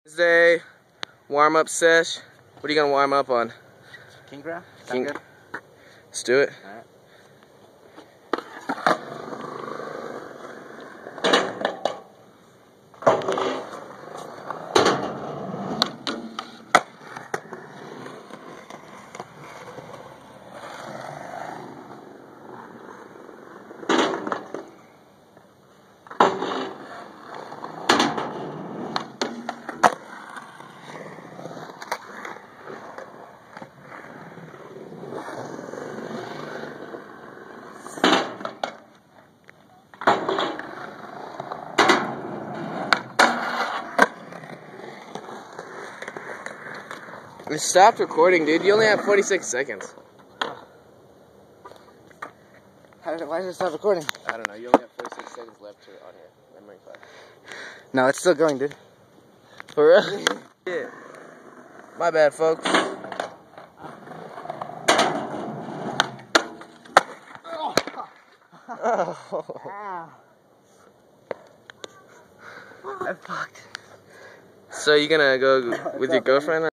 Wednesday warm-up sesh. What are you gonna warm up on? King grab? King. Let's do it. All right. It stopped recording, dude. You only have 46 seconds. Why did it stop recording? I don't know. You only have 46 seconds left on your memory card. No, it's still going, dude. For real? Yeah. My bad, folks. Oh. I fucked. So you gonna go with your girlfriend?